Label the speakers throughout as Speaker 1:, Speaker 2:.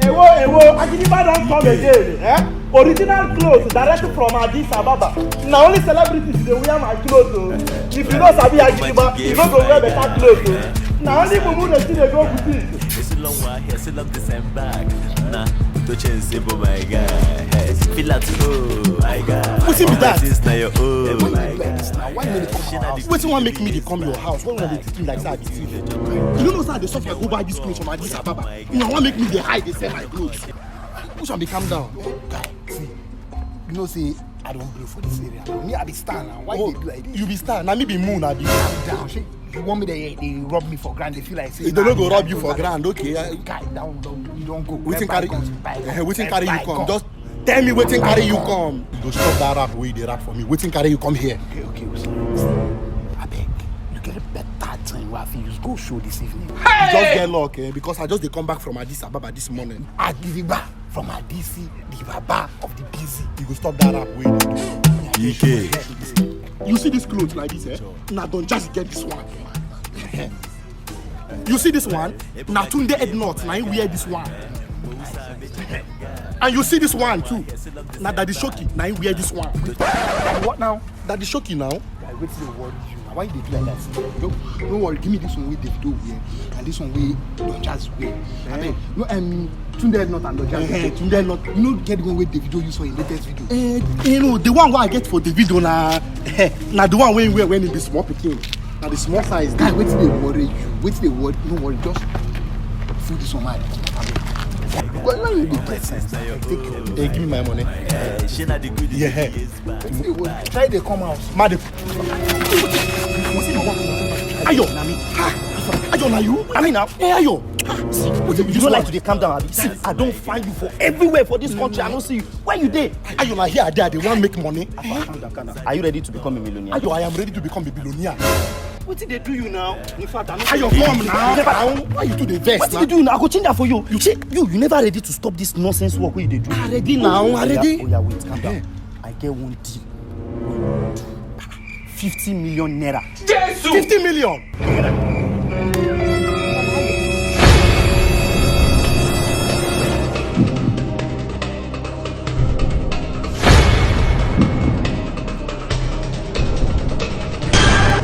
Speaker 1: Ewo, Aginiba don't come again. Original clothes direct from Addis Ababa. Now only celebrities they wear my clothes. If you don't sabi Aginiba, you don't go wear better clothes. Now only mumu they see they go boutique.
Speaker 2: It's a long while here, still up the same bag. Nah, don't change simple, my guy. Feel like oh, my God.
Speaker 3: What's it be that?
Speaker 2: Now you're oh, my
Speaker 3: Why you come my house? Wait, want make me they come your house? Why they treat me like that? You don't know how they suffer go buy this clothes from Addis Ababa. You know, want make me they hide, they sell my clothes. Who shall be calm down?
Speaker 4: Guy, see, you know, say I don't blow for this area. Me, I be star now. Why they do like this?
Speaker 3: You be star, now me be moon, I be.
Speaker 4: Calm down, shit. You want me they rob me for grand? They feel like say.
Speaker 3: They don't go rob you for grand, okay?
Speaker 4: Guy, down, you don't go.
Speaker 3: Waiting carry you come. Just tell me waiting carry you come. You go stop that rap way they rap for me. Waiting carry you come here.
Speaker 4: Okay. I beg. You get a better time where I feel you go show this evening.
Speaker 3: Hey! You just get luck, because I just come back from Addis Ababa this morning.
Speaker 4: Adiba from Adisi, the Baba of the busy.
Speaker 3: You go stop that rap way they do. You see this clothes like this, Now don't just get this one. You see this one? Now Tunde Ednot, now you wear this one. And you see this one too. Now Daddy Shoki, now you wear this one.
Speaker 4: What now?
Speaker 3: Daddy Shoki now.
Speaker 4: Guy, wait till they worry you. Why they do like that? Don't worry, give me this one with Davido wear, and this one with Don Jazz wear. I mean, no, Tunde Ednot and Don Jazz.
Speaker 3: Tunde Ednot.
Speaker 4: You know, get the one with Davido you saw in latest video.
Speaker 3: You know, the one I get for the video now the one when we wear when it be small picking. Now the small size.
Speaker 4: Guy, wait till they worry you. Wait till they worry. Don't worry, just feel this one, man. Well, now you get sense.
Speaker 3: Hey, give me my money. Yeah.
Speaker 4: Try to come out.
Speaker 3: Madam. Ayo. Ayo, now you? I mean now. Hey, Ayo. See, you don't like to calm down, Abi. See, I don't find you for everywhere for this country. I don't see you. Where you there? Ayo, now here, there. They want to make money.
Speaker 5: Are you ready to become a millionaire?
Speaker 3: Ayo, I am ready to become a billionaire.
Speaker 5: What did they do you now? In fact, I'm not.
Speaker 3: Ayo, come now. Why you do the vest?
Speaker 5: What did you do now? I go change that for you. You never ready to stop this nonsense work where you do.
Speaker 3: I'm ready now. I'm ready.
Speaker 5: Oh yeah, wait, calm down. I get one deal. 50 million naira.
Speaker 3: Jesus! 50 million.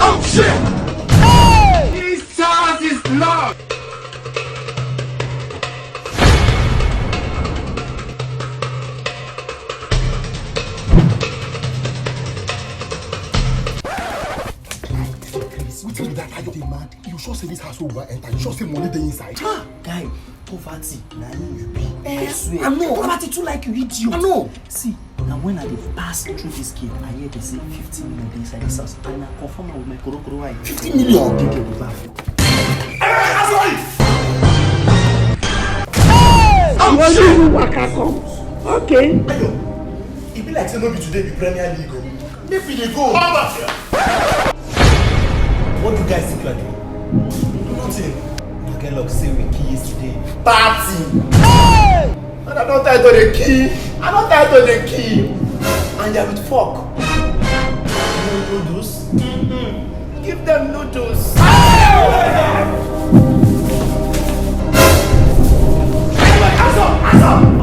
Speaker 4: Oh shit! Hey! Jesus is Lord!
Speaker 3: You sure say this house will enter? You sure say money dey inside?
Speaker 5: Guy, poverty, na you be. I swear.
Speaker 3: I know.
Speaker 5: Poverty too like you idiot.
Speaker 3: I know.
Speaker 5: See, now when I dey pass through this gate, I hear they say 50 million dey inside this house, and I confirm with my korokoro eye.
Speaker 3: 50 million.
Speaker 5: They get the bath.
Speaker 1: You waka come. Okay.
Speaker 3: Ayo, it be like say no be today the Premier League. Make we dey go. What do you guys think like? Nothing. You get luck say we key yesterday. Party! Hey! And I don't tie to the key. I don't tie to the key. And they're with fork. Noodles? Give them noodles. Hey! Hands up!